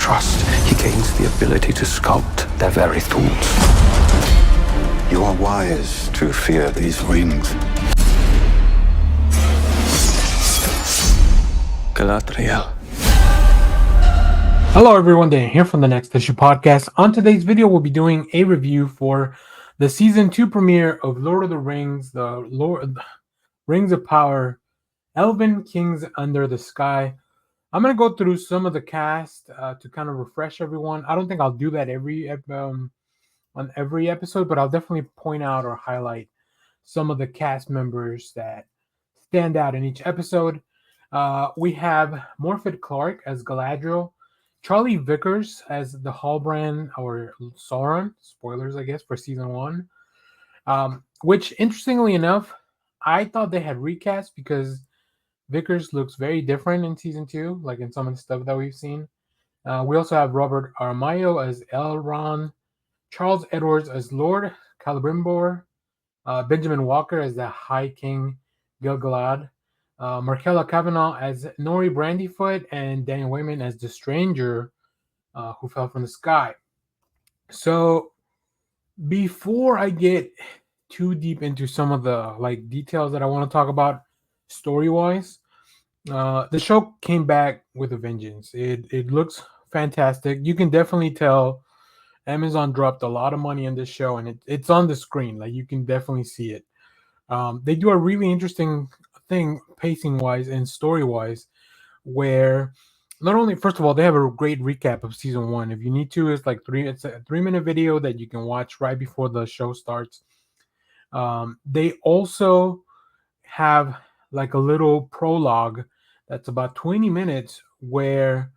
trust, he gains the ability to sculpt their very thoughts. You are wise to fear these rings. Galadriel. Hello everyone, Dan here from the Next Issue Podcast. On today's video, we'll be doing a review for the Season 2 premiere of Lord of the Rings, Rings of Power, Elven Kings Under the Sky. I'm going to go through some of the cast to kind of refresh everyone. I don't think I'll do that on every episode, but I'll definitely point out or highlight some of the cast members that stand out in each episode. We have Morfydd Clark as Galadriel, Charlie Vickers as the Halbrand or Sauron. Spoilers, I guess, for season 1. Which, interestingly enough, I thought they had recast because Vickers looks very different in season 2, like in some of the stuff that we've seen. We also have Robert Aramayo as Elrond, Charles Edwards as Lord Celebrimbor, Benjamin Walker as the High King Gil-galad, Markella Kavanaugh as Nori Brandyfoot, and Daniel Wayman as the stranger who fell from the sky. So before I get too deep into some of the details that I want to talk about story-wise, the show came back with a vengeance. It looks fantastic. You can definitely tell Amazon dropped a lot of money on this show, and it's on the screen. Like, you can definitely see it. They do a really interesting thing pacing wise and story wise, where not only, first of all, they have a great recap of season 1. If you need to, it's a 3-minute video that you can watch right before the show starts. They also have like a little prologue that's about 20 minutes where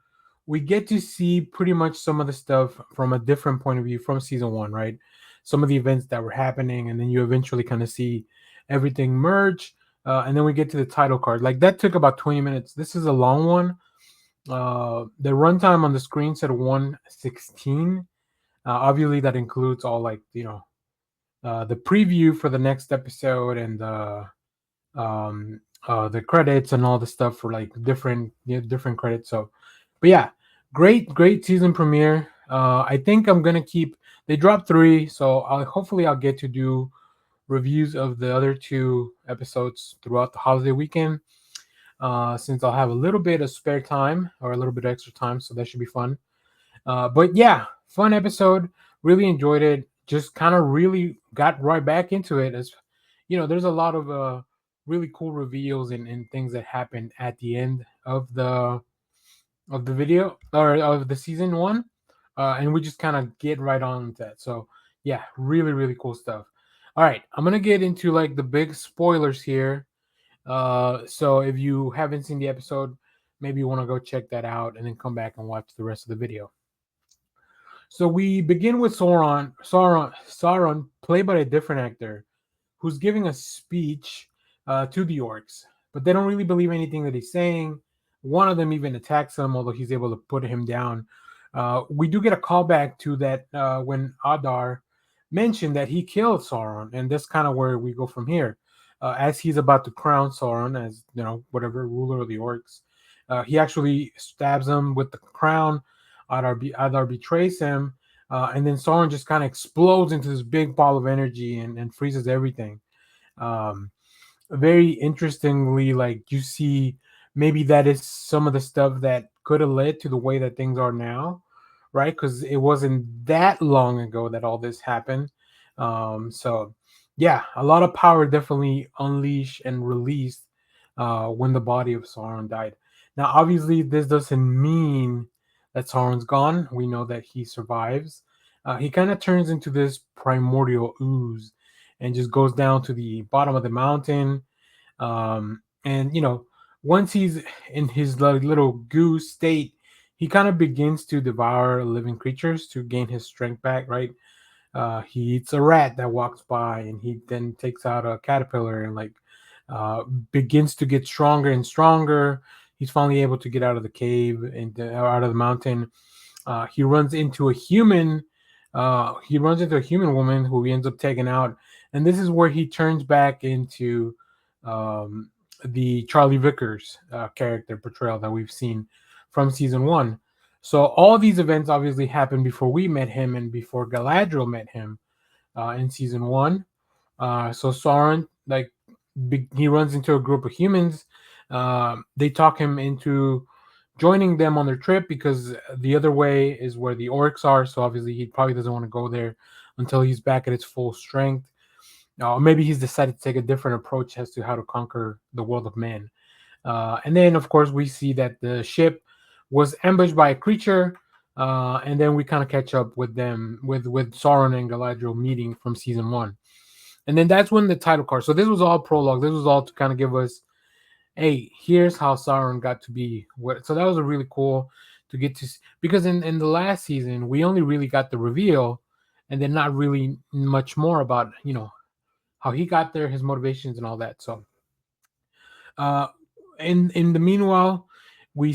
we get to see pretty much some of the stuff from a different point of view from season 1, right? Some of the events that were happening, and then you eventually kind of see everything merge, and then we get to the title card. Like, that took about 20 minutes. This is a long one. The runtime on the screen said 116. Obviously, that includes all the preview for the next episode and the credits and all the stuff for like different credits. So, but yeah, great season premiere. I think I'm gonna keep. They dropped 3, so hopefully I'll get to do reviews of the other 2 episodes throughout the holiday weekend, since I'll have a little bit of spare time or a little bit extra time, so that should be fun. But yeah, fun episode. Really enjoyed it. Just kind of really got right back into it. As you know, there's a lot of really cool reveals and things that happened at the end of the video or of the season 1, and we just kind of get right on with that. So yeah, really cool stuff. All right, I'm gonna get into like the big spoilers here. So if you haven't seen the episode, maybe you want to go check that out and then come back and watch the rest of the video. So we begin with Sauron, played by a different actor, who's giving a speech to the orcs, but they don't really believe anything that he's saying. One of them even attacks him, although he's able to put him down. We do get a callback to that when Adar mentioned that he killed Sauron, and that's kind of where we go from here. As he's about to crown Sauron as whatever ruler of the orcs, he actually stabs him with the crown. Adar betrays him, and then Sauron just kind of explodes into this big ball of energy and freezes everything. Very interestingly, like, you see maybe that is some of the stuff that could have led to the way that things are now, right? Because it wasn't that long ago that all this happened. So yeah, a lot of power definitely unleashed and released when the body of Sauron died. Now, obviously, this doesn't mean that Sauron's gone. We know that he survives. He kind of turns into this primordial ooze and just goes down to the bottom of the mountain. And once he's in his little goo state, he kind of begins to devour living creatures to gain his strength back, right? He eats a rat that walks by, and he then takes out a caterpillar and begins to get stronger and stronger. He's finally able to get out of the cave and out of the mountain. He runs into a human. He runs into a human woman who he ends up taking out, and this is where he turns back into the Charlie Vickers character portrayal that we've seen from season 1. So all these events obviously happened before we met him and before Galadriel met him in season one. So Sauron, like, he runs into a group of humans. They talk him into joining them on their trip because the other way is where the orcs are. So obviously he probably doesn't want to go there until he's back at his full strength. Maybe he's decided to take a different approach as to how to conquer the world of men. And then, of course, we see that the ship was ambushed by a creature, and then we kind of catch up with them with Sauron and Galadriel meeting from season one, and then that's when the title card. So this was all prologue. This was all to kind of give us, hey, here's how Sauron got to be. What? So that was a really cool to get to because in the last season we only really got the reveal, and then not really much more about how he got there, his motivations, and all that. So. Uh, in the meanwhile, we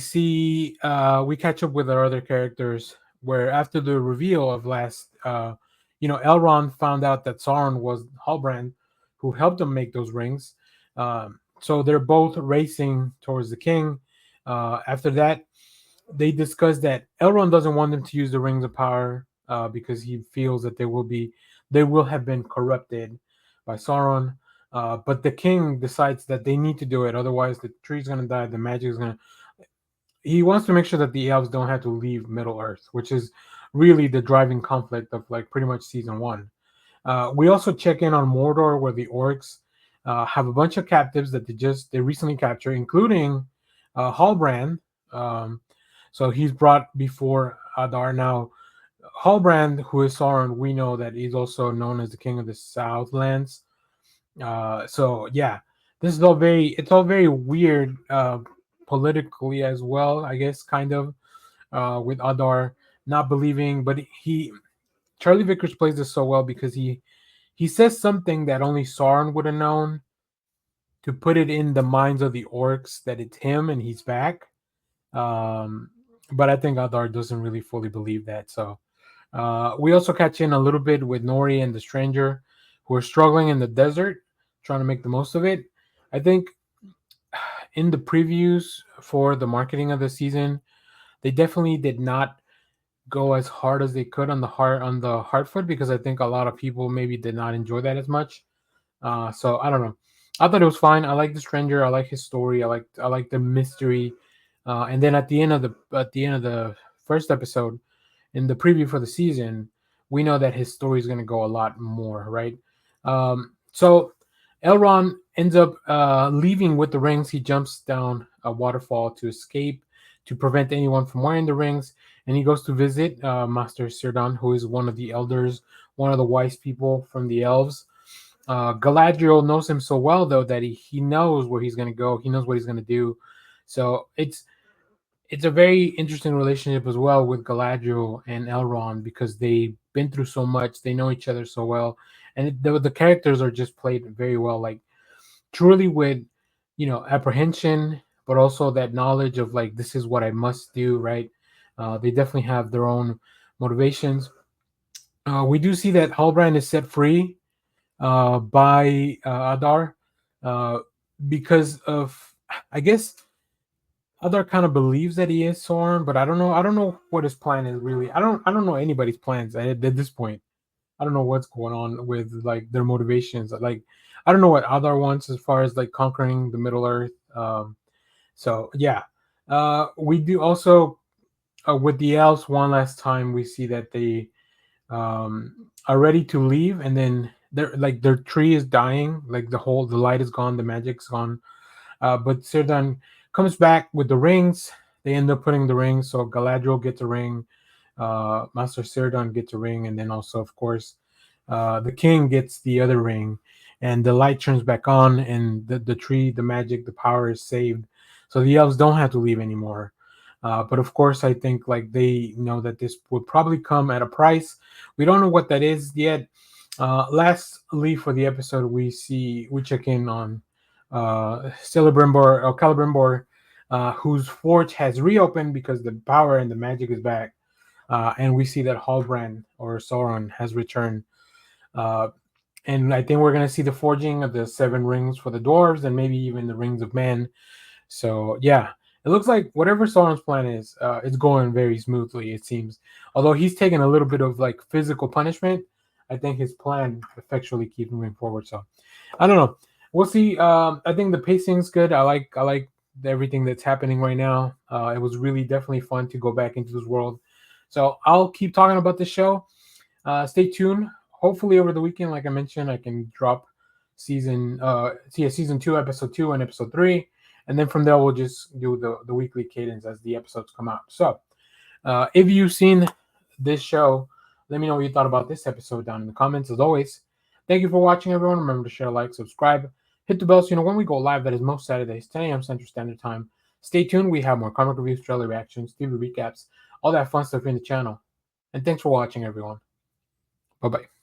catch up with our other characters where after the reveal of last Elrond found out that Sauron was Halbrand who helped him make those rings. So they're both racing towards the king. After that, they discuss that Elrond doesn't want them to use the rings of power because he feels that they will have been corrupted by Sauron. But the king decides that they need to do it, otherwise the tree's gonna die, the magic is gonna. He wants to make sure that the elves don't have to leave Middle Earth, which is really the driving conflict of like pretty much season one. We also check in on Mordor, where the orcs have a bunch of captives that they recently captured, including Halbrand. So he's brought before Adar. Now, Halbrand, who is Sauron, we know that he's also known as the king of the Southlands. So yeah, this is all very weird politically as well, I guess, kind of with Adar not believing, but Charlie Vickers plays this so well because he says something that only Sauron would have known to put it in the minds of the orcs that it's him and he's back. But I think Adar doesn't really fully believe that. So we also catch in a little bit with Nori and the stranger who are struggling in the desert, trying to make the most of it. I think in the previews for the marketing of the season, they definitely did not go as hard as they could on the Heartfoot because I think a lot of people maybe did not enjoy that as much. So I don't know. I thought it was fine. I like the stranger. I like his story. I like the mystery. And then at the end of the first episode, in the preview for the season, we know that his story is going to go a lot more, right? So Elrond ends up leaving with the rings. He jumps down a waterfall to escape to prevent anyone from wearing the rings, and he goes to visit Master Círdan, who is one of the elders, one of the wise people from the elves. Galadriel knows him so well, though, that he knows where he's going to go. He knows what he's going to do. So it's a very interesting relationship as well with Galadriel and Elrond because they've been through so much. They know each other so well, and the characters are just played very well. Like truly with apprehension, but also that knowledge of like this is what I must do. Right? They definitely have their own motivations. We do see that Halbrand is set free by Adar because of, I guess, Adar kind of believes that he is Sauron, but I don't know. I don't know what his plan is really. I don't know anybody's plans at this point. I don't know what's going on with like their motivations. Like I don't know what Adar wants as far as like conquering the Middle Earth. So yeah, we do also with the elves one last time. We see that they are ready to leave, and then their tree is dying. Like the light is gone, the magic's gone. But Círdan comes back with the rings. They end up putting the rings. So Galadriel gets a ring. Master Círdan gets a ring, and then also, of course, the king gets the other ring. And the light turns back on, and the tree, the magic, the power is saved. So the elves don't have to leave anymore. But of course, I think like they know that this would probably come at a price. We don't know what that is yet. Lastly, for the episode, we check in on Celebrimbor, whose forge has reopened because the power and the magic is back, and we see that Halbrand or Sauron has returned. And I think we're gonna see the forging of the 7 rings for the dwarves, and maybe even the rings of men. So yeah, it looks like whatever Sauron's plan is, it's going very smoothly, it seems. Although he's taking a little bit of like physical punishment, I think his plan effectually keeps moving forward. So I don't know. We'll see. I think the pacing's good. I like everything that's happening right now. It was really definitely fun to go back into this world. So I'll keep talking about this show. Stay tuned. Hopefully over the weekend, like I mentioned, I can drop season 2, episode 2 and episode 3. And then from there, we'll just do the weekly cadence as the episodes come out. So if you've seen this show, let me know what you thought about this episode down in the comments. As always, thank you for watching, everyone. Remember to share, like, subscribe, hit the bell so you know when we go live. That is most Saturdays, 10 a.m. Central Standard Time. Stay tuned. We have more comic reviews, trailer reactions, TV recaps, all that fun stuff in the channel. And thanks for watching, everyone. Bye-bye.